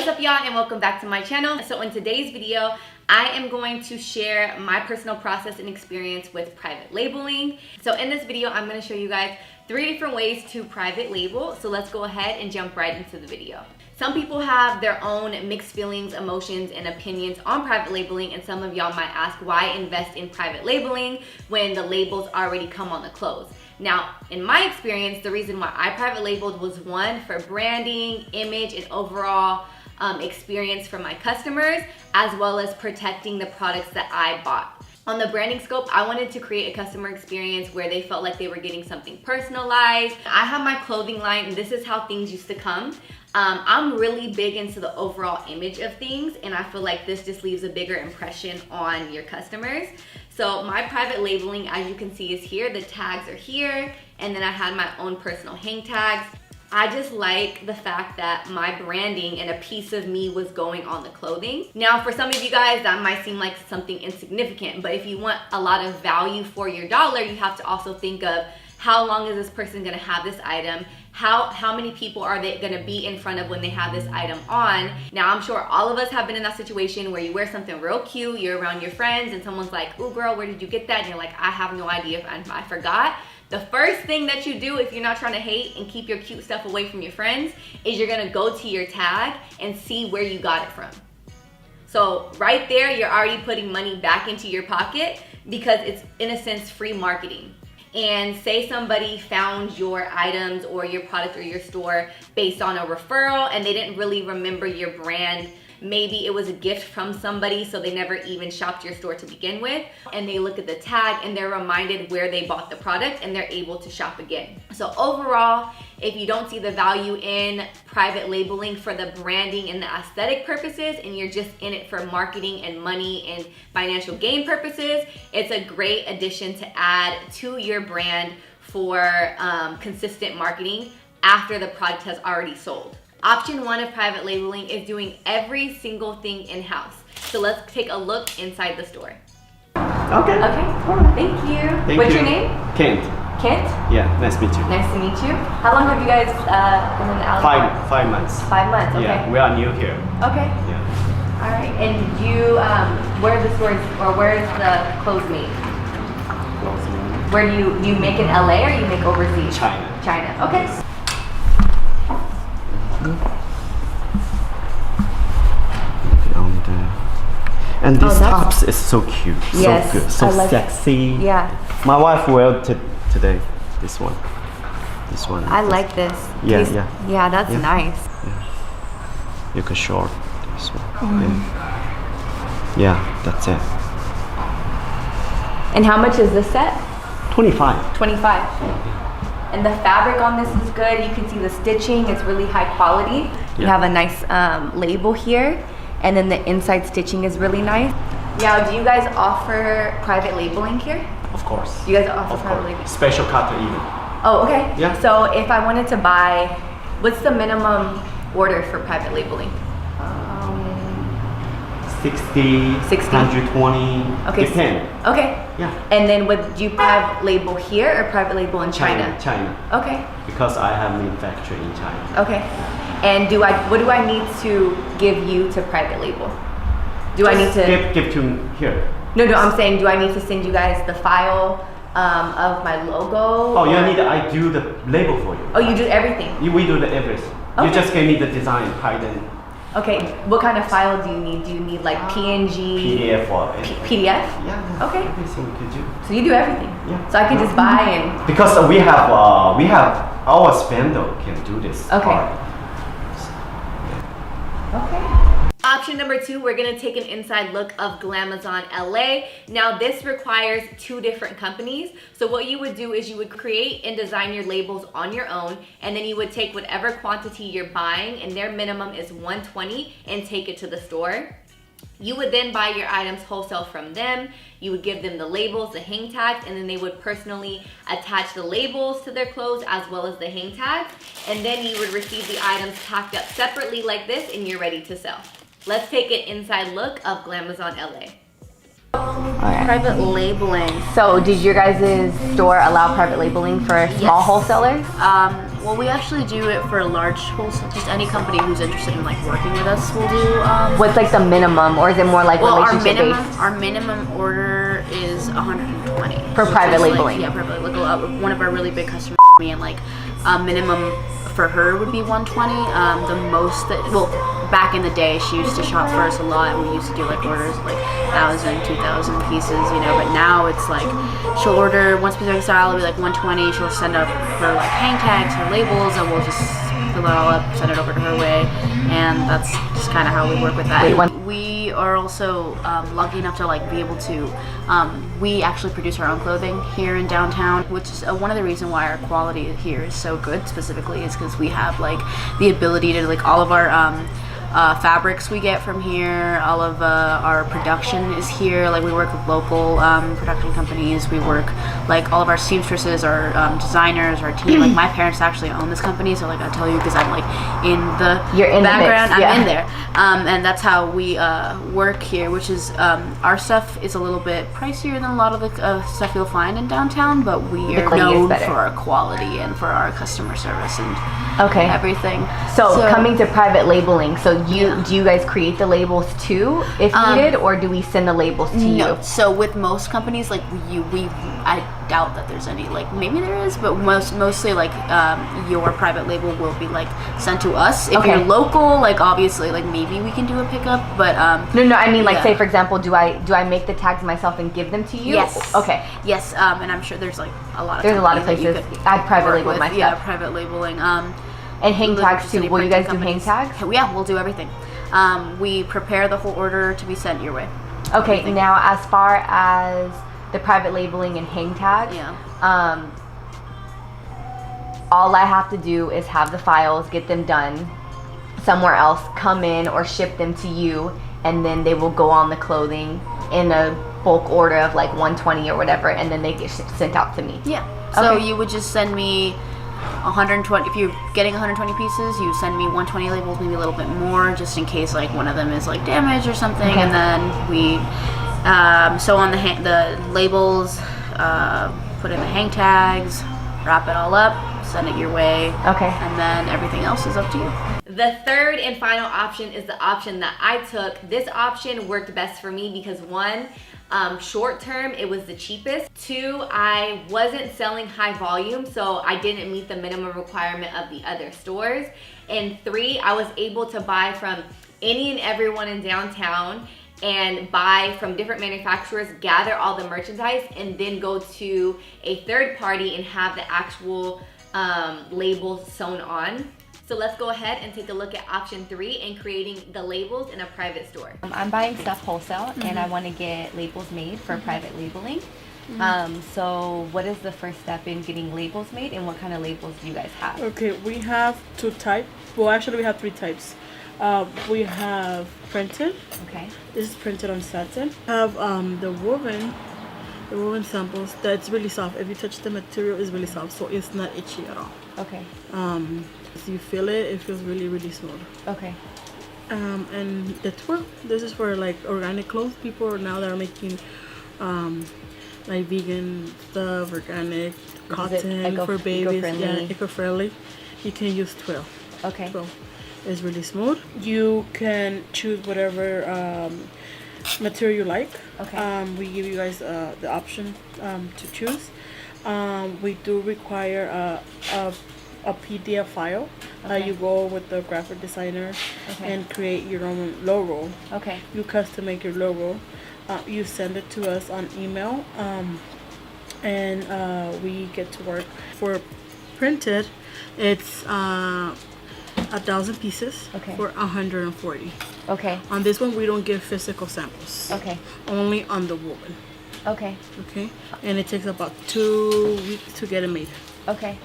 What's up, y'all, and welcome back to my channel. So in today's video, I am going to share my personal process and experience with private labeling. So in this video, I'm going to show you guys 3 different ways to private label. So let's go ahead and jump right into the video. Some people have their own mixed feelings, emotions, and opinions on private labeling, and some of y'all might ask, why invest in private labeling when the labels already come on the clothes? Now, in my experience, the reason why I private labeled was, one, for branding, image, and overall experience for my customers, as well as protecting the products that I bought. On the branding scope, I wanted to create a customer experience where they felt like they were getting something personalized. I have my clothing line, and this is how things used to come. I'm really big into the overall image of things, and I feel like this just leaves a bigger impression on your customers. So my private labeling, as you can see, is here. The tags are here, and then I had my own personal hang tags. I just like the fact that my branding and a piece of me was going on the clothing. Now, for some of you guys, that might seem like something insignificant, but if you want a lot of value for your dollar, you have to also think of, how long is this person gonna have this item? How many people are they gonna be in front of when they have this item on? Now, I'm sure all of us have been in that situation where you wear something real cute, you're around your friends, and someone's like, ooh girl, where did you get that? And you're like, I have no idea, I forgot. The first thing that you do, if you're not trying to hate and keep your cute stuff away from your friends, is you're gonna go to your tag and see where you got it from. So right there, you're already putting money back into your pocket because it's, in a sense, free marketing. And say somebody found your items or your product or your store based on a referral and they didn't really remember your brand. Maybe it was a gift from somebody, so they never even shopped your store to begin with, and they look at the tag and they're reminded where they bought the product and they're able to shop again. So overall, if you don't see the value in private labeling for the branding and the aesthetic purposes, and you're just in it for marketing and money and financial gain purposes, it's a great addition to add to your brand for consistent marketing after the product has already sold. Option 1 of private labeling is doing every single thing in-house. So let's take a look inside the store. Okay. Okay, thank you. What's your name? Kent. Kent? Yeah, nice to meet you. Nice to meet you. How long have you guys been in Alabama? 5 months. 5 months, okay. Yeah, we are new here. Okay. Yeah. All right, and you, where are the stores, or where is the clothes made? Clothes made. Where do you make in LA or you make overseas? China. China, okay. Yes. And these tops is so cute, yes, so good, so like sexy. Yeah. My wife wear today this one. I like this. Yeah, Yeah, that's nice. Yeah. You can short this one. Yeah, that's it. And how much is this set? 25. 25. And the fabric on this is good. You can see the stitching, it's really high quality. You have a nice label here, and then the inside stitching is really nice. Now, do you guys offer private labeling here? Of course. You guys offer private labeling? Special cut even. Oh, okay. Yeah. So if I wanted to buy, what's the minimum order for private labeling? 60, 120, okay. Depend. Okay. Yeah. And then would you private label here or private label in China? China. Okay. Because I have manufactured in China. Okay. And what do I need to give you to private label? Do I need to give to here? No, I'm saying, do I need to send you guys the file of my logo? Oh, you need, I do the label for you. Oh, you do everything? We do the everything. Okay. You just give me the design, hide and okay, what kind of file do you need? Do you need like PNG? PDF or PDF? Yeah. Okay. Everything we could do. So you do everything? Yeah. So I could just buy and... Because we have our vendor can do this. Okay. Part. Okay. Option number 2, we're gonna take an inside look of Glamazon LA. Now this requires 2 different companies. So what you would do is you would create and design your labels on your own, and then you would take whatever quantity you're buying, and their minimum is 120, and take it to the store. You would then buy your items wholesale from them. You would give them the labels, the hang tags, and then they would personally attach the labels to their clothes as well as the hang tags. And then you would receive the items packed up separately like this, and you're ready to sell. Let's take an inside look of Glamazon LA. Right. Private labeling. So did your guys' store allow private labeling for small wholesalers? Well, we actually do it for a large, just any company who's interested in like working with us will do. What's like the minimum, or is it more like relationship based? Our minimum order is 120 for private labeling. Like, yeah, private like one of our really big customers, and like minimum for her would be 120. The most that, well, back in the day, she used to shop for us a lot, and we used to do like orders of, like 1,000, 2,000 pieces, you know. But now it's like she'll order one specific style, it'll be like 120. She'll send up her like hang tags, her labels, and we'll just fill it all up, send it over to her way, and that's just kind of how we work with that. We are also lucky enough to like be able to. We actually produce our own clothing here in downtown, which is one of the reasons why our quality here is so good. Specifically, is because we have like the ability to like all of our fabrics we get from here. All of our production is here. Like we work with local production companies. We work like all of our seamstresses, our designers, our team. Like my parents actually own this company, so like I tell you because I'm like in the background. The mix, yeah. I'm in there, and that's how we work here. Which is our stuff is a little bit pricier than a lot of the stuff you'll find in downtown, but we are known for our quality and for our customer service and everything. So coming to private labeling, so do you guys create the labels too if needed, or do we send the labels to you? So with most companies, like I doubt that there's any, like maybe there is, but mostly like your private label will be like sent to us. If you're local, like obviously like maybe we can do a pickup, but no, I mean like say for example, do I make the tags myself and give them to you? Yes. Okay. Yes, and I'm sure there's like a lot of places I private label my stuff. Yeah, private labeling. And hang tags too. Will you guys do hang tags? Yeah, we'll do everything. We prepare the whole order to be sent your way. Okay, everything. Now as far as the private labeling and hang tags, all I have to do is have the files, get them done somewhere else, come in or ship them to you, and then they will go on the clothing in a bulk order of like 120 or whatever, and then they get sent out to me. Yeah. So you would just send me 120. If you're getting 120 pieces, you send me 120 labels, maybe a little bit more, just in case like one of them is like damaged or something. And then we sew on the labels, put in the hang tags, wrap it all up, send it your way. And then everything else is up to you. The third and final option is the option that I took. This option worked best for me because one, short term, it was the cheapest. Two, I wasn't selling high volume, so I didn't meet the minimum requirement of the other stores. And three, I was able to buy from any and everyone in downtown and buy from different manufacturers, gather all the merchandise, and then go to a third party and have the actual labels sewn on. So let's go ahead and take a look at option 3 and creating the labels in a private store. I'm buying stuff wholesale and I want to get labels made for private labeling. So what is the first step in getting labels made, and what kind of labels do you guys have? Okay, we have 2 types. Well, actually we have 3 types. We have printed. Okay. This is printed on satin. We have the woven samples that's really soft. If you touch the material, it's really soft, so it's not itchy at all. Okay. If you feel it, it feels really, really smooth. Okay. And the twill, this is for like organic clothes. People now that are making like vegan stuff, organic cotton for babies, eco-friendly. You can use twill. Okay. So it's really smooth. You can choose whatever material you like. Okay. We give you guys the option to choose. We do require a PDF file. You go with the graphic designer and create your own logo. Okay. You custom make your logo. You send it to us on email, and we get to work. For printed, it's 1,000 pieces for 140. Okay. On this one, we don't give physical samples. Okay. Only on the woven. Okay. Okay. And it takes about 2 weeks to get it made. Okay.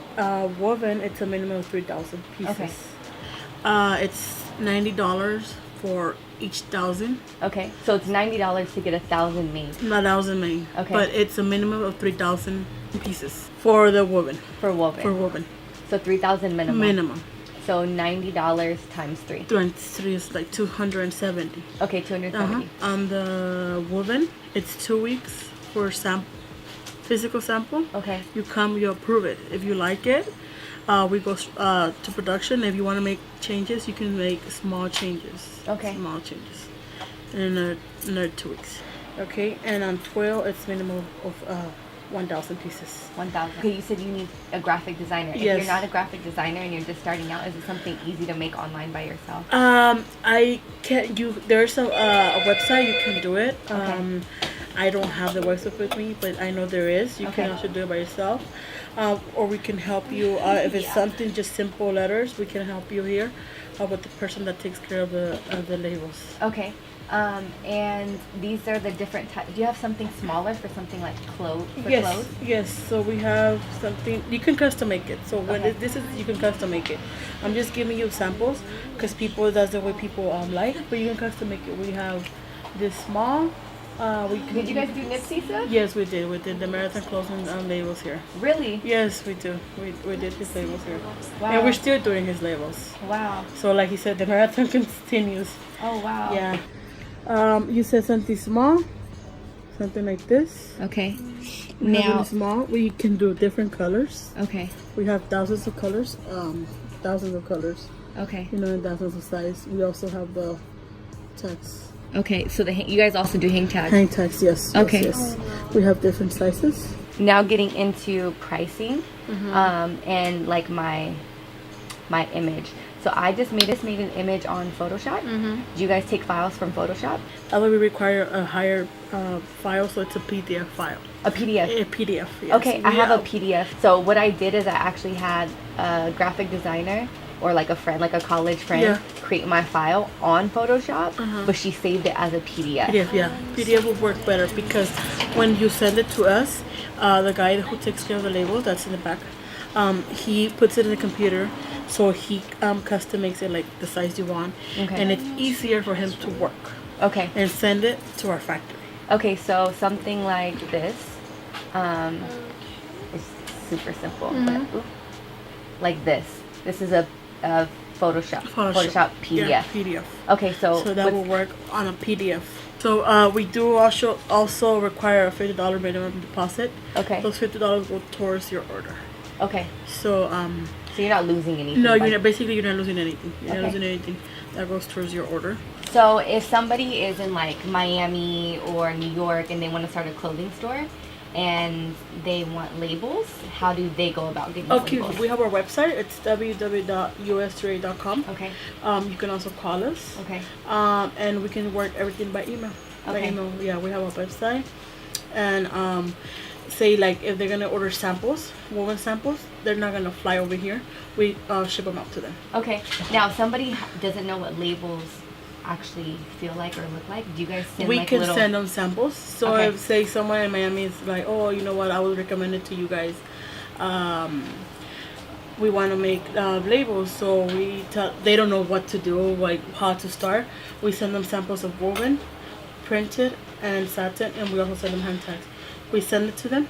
Woven, it's a minimum of 3,000 pieces. Okay. It's $90 for each 1,000. Okay. So it's $90 to get 1,000 made. 1,000 made. Okay. But it's a minimum of 3,000 pieces for the woven. For woven. For woven. So 3,000 minimum. Minimum. So $90 times 3. Times 3 is like 270. Okay, 270. On the woven, it's 2 weeks for physical sample. Okay. You come, you approve it. If you like it, we go to production. If you want to make changes, you can make small changes. Okay. Small changes. In another 2 weeks. Okay, and on twill, it's minimum of 1,000 pieces. 1,000. Okay, you said you need a graphic designer. If Yes. you're not a graphic designer and you're just starting out, is it something easy to make online by yourself? I can't. There's a website you can do it. Okay. I don't have the website with me, but I know there is. You can also do it by yourself, or we can help you. If it's something just simple letters, we can help you here with the person that takes care of the labels. Okay. And these are the different types. Do you have something smaller for something like clothes? Yes, yes. So we have something you can custom make it. So when this is you can custom make it. I'm just giving you samples because that's the way people like. But you can custom make it. We have this small. Did you guys do Nipsey stuff? Yes, we did. We did the marathon closing labels here. Really? Yes, we do. We did his labels here. Wow. And we're still doing his labels. Wow. So like he said, the marathon continues. Oh wow. Yeah. You said something small, something like this. Okay. Now small, we can do different colors. Okay. We have thousands of colors. Okay. You know, in thousands of size. We also have the text. Okay. So you guys also do hang tags. Hang tags, yes. Okay. Yes. We have different sizes. Now getting into pricing, and like my image. So I just made an image on Photoshop. Do you guys take files from Photoshop? Although we require a higher file, so it's a PDF file. A PDF? A PDF, yes. Okay, I have a PDF. So what I did is I actually had a graphic designer or like a friend, like a college friend, create my file on Photoshop, but she saved it as a PDF. PDF, yeah. PDF will work better because when you send it to us, the guy who takes care of the label, that's in the back, he puts it in the computer. So he custom makes it like the size you want, and it's easier for him to work. Okay. And send it to our factory. Okay, so something like this is super simple, but like this. This is a Photoshop PDF. Yeah, PDF. Okay, so that will work on a PDF. So we do also require a $50 minimum deposit. Okay. Those $50 go towards your order. Okay. So so you're not losing anything. No, you're not losing anything. You're not losing anything. That goes towards your order. So if somebody is in like Miami or New York and they want to start a clothing store and they want labels, how do they go about getting labels? We have our website. It's www.ustrade.com. Okay. You can also call us. Okay. And we can work everything by email. Okay. By email. Yeah, we have a website. And say like if they're gonna order samples, woven samples, they're not gonna fly over here. We ship them out to them. Okay. Now, if somebody doesn't know what labels actually feel like or look like, do you guys send we can send them samples. So if say someone in Miami is like, oh, you know what, I would recommend it to you guys. We want to make labels, so they don't know what to do, like how to start. We send them samples of woven, printed, and satin, and we also send them hand tags. We send it to them,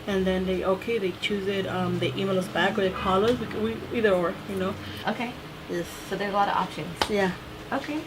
and then they choose it. They email us back or they call us. We either or, you know. Okay. Yes. So there's a lot of options. Yeah. Okay.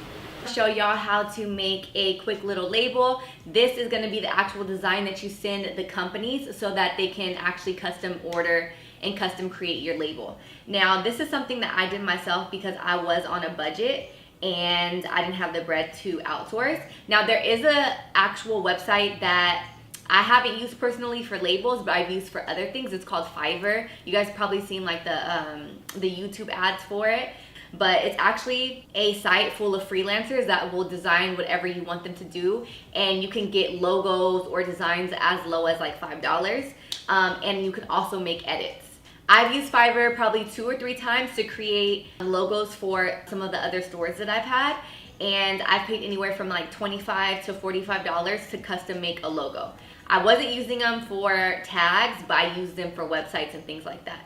Show y'all how to make a quick little label. This is going to be the actual design that you send the companies so that they can actually custom order and custom create your label. Now, this is something that I did myself because I was on a budget and I didn't have the bread to outsource. Now, there is a actual website that I haven't used personally for labels, but I've used for other things. It's called Fiverr. You guys probably seen like the YouTube ads for it. But it's actually a site full of freelancers that will design whatever you want them to do, and you can get logos or designs as low as like $5, and you can also make edits. I've used Fiverr probably 2 or 3 times to create logos for some of the other stores that I've had, and I've paid anywhere from like $25 to $45 to custom make a logo. I wasn't using them for tags, but I used them for websites and things like that.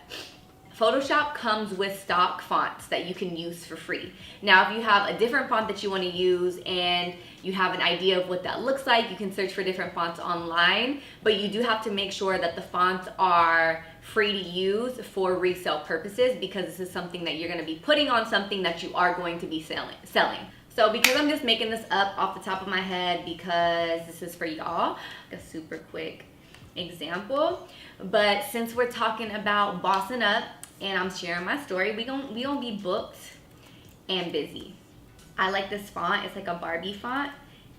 Photoshop comes with stock fonts that you can use for free. Now, if you have a different font that you want to use and you have an idea of what that looks like, you can search for different fonts online, but you do have to make sure that the fonts are free to use for resale purposes, because this is something that you're going to be putting on something that you are going to be selling. So because I'm just making this up off the top of my head because this is for y'all, a super quick example. But since we're talking about bossing up and I'm sharing my story. We gonna be booked and busy. I like this font. It's like a Barbie font.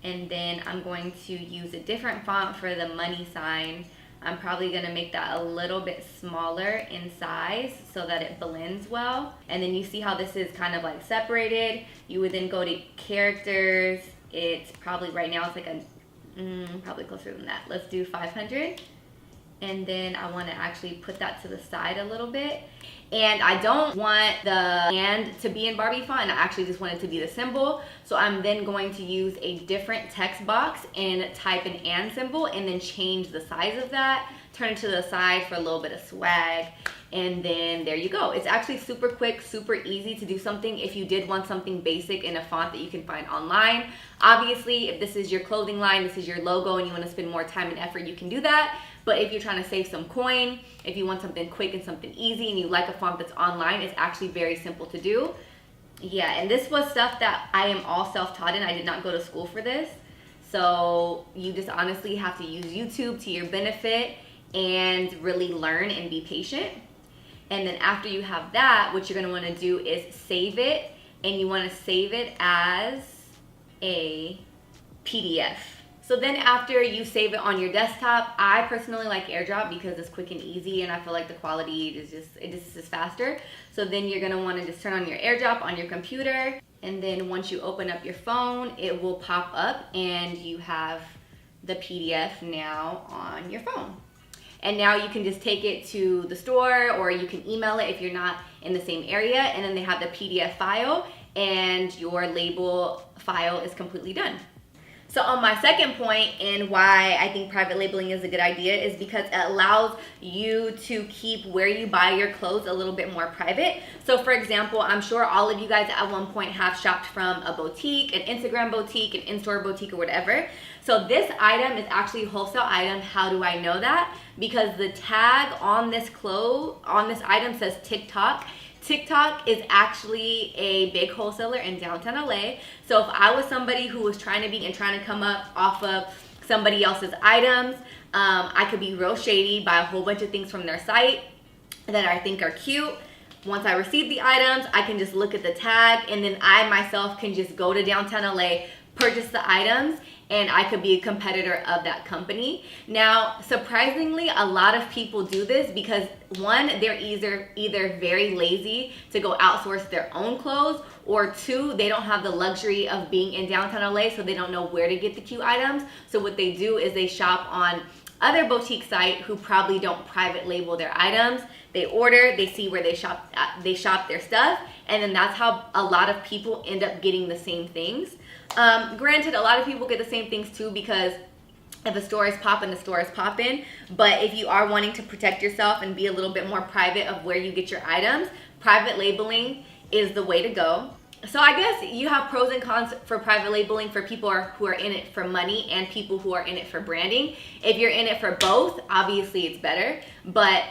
And then I'm going to use a different font for the money sign. I'm probably gonna make that a little bit smaller in size so that it blends well. And then you see how this is kind of like separated. You would then go to characters. It's probably right now it's like a, probably closer than that. Let's do 500. And then I wanna actually put that to the side a little bit. And I don't want the and to be in Barbie font, I actually just want it to be the symbol. So I'm then going to use a different text box and type an and symbol and then change the size of that, turn it to the side for a little bit of swag, and then there you go. It's actually super quick, super easy to do something if you did want something basic in a font that you can find online. Obviously, if this is your clothing line, this is your logo, and you want to spend more time and effort, you can do that. But if you're trying to save some coin, if you want something quick and something easy, and you like a font that's online, it's actually very simple to do. Yeah, and this was stuff that I am all self-taught in. I did not go to school for this. So you just honestly have to use YouTube to your benefit and really learn and be patient. And then after you have that, what you're gonna wanna do is save it, and you wanna save it as a PDF. So then after you save it on your desktop, I personally like AirDrop because it's quick and easy, and I feel like the quality is just is faster. So then you're gonna wanna just turn on your AirDrop on your computer, and then once you open up your phone, it will pop up and you have the PDF now on your phone. And now you can just take it to the store, or you can email it if you're not in the same area, and then they have the PDF file, and your label file is completely done. So on my second point, and why I think private labeling is a good idea, is because it allows you to keep where you buy your clothes a little bit more private. So for example, I'm sure all of you guys at one point have shopped from a boutique, an Instagram boutique, an in-store boutique, or whatever. So this item is actually a wholesale item. How do I know that? Because the tag on this item says TikTok. TikTok is actually a big wholesaler in downtown LA. So if I was somebody who was trying to come up off of somebody else's items, I could be real shady, buy a whole bunch of things from their site that I think are cute. Once I receive the items, I can just look at the tag, and then I myself can just go to downtown LA, purchase the items, and I could be a competitor of that company. Now, surprisingly, a lot of people do this because one, they're either very lazy to go outsource their own clothes, or two, they don't have the luxury of being in downtown LA, so they don't know where to get the cute items. So what they do is they shop on other boutique sites who probably don't private label their items. They order, they see where they shop their stuff, and then that's how a lot of people end up getting the same things. Granted, a lot of people get the same things too, because if a store is popping, the store is popping. But if you are wanting to protect yourself and be a little bit more private of where you get your items, private labeling is the way to go. So I guess you have pros and cons for private labeling for people who are in it for money and people who are in it for branding. If you're in it for both, obviously it's better. But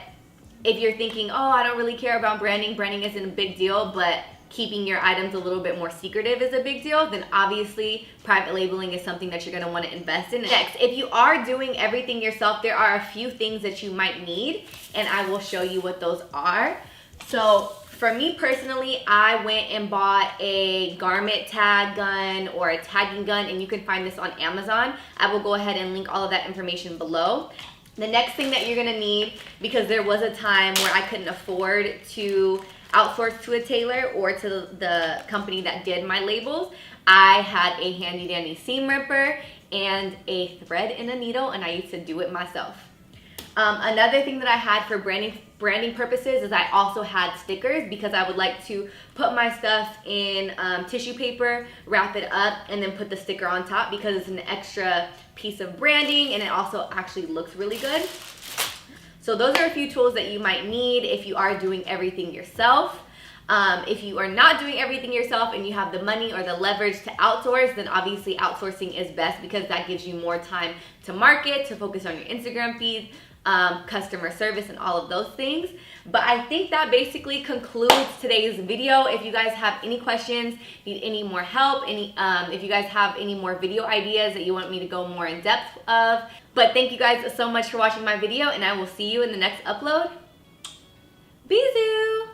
if you're thinking, oh, I don't really care about branding isn't a big deal, but keeping your items a little bit more secretive is a big deal, then obviously private labeling is something that you're going to want to invest in. Next, if you are doing everything yourself, there are a few things that you might need, and I will show you what those are. So for me personally, I went and bought a garment tag gun or a tagging gun, and you can find this on Amazon. I will go ahead and link all of that information below. The next thing that you're going to need, because there was a time where I couldn't afford to outsourced to a tailor or to the company that did my labels, I had a handy dandy seam ripper and a thread and a needle, and I used to do it myself. Another thing that I had for branding purposes is I also had stickers, because I would like to put my stuff in tissue paper, wrap it up, and then put the sticker on top, because it's an extra piece of branding and it also actually looks really good. So those are a few tools that you might need if you are doing everything yourself. If you are not doing everything yourself and you have the money or the leverage to outsource, then obviously outsourcing is best, because that gives you more time to market, to focus on your Instagram feed, customer service, and all of those things. But I think that basically concludes today's video. If you guys have any questions, need any more help, if you guys have any more video ideas that you want me to go more in depth of. But thank you guys so much for watching my video, and I will see you in the next upload. Bisous!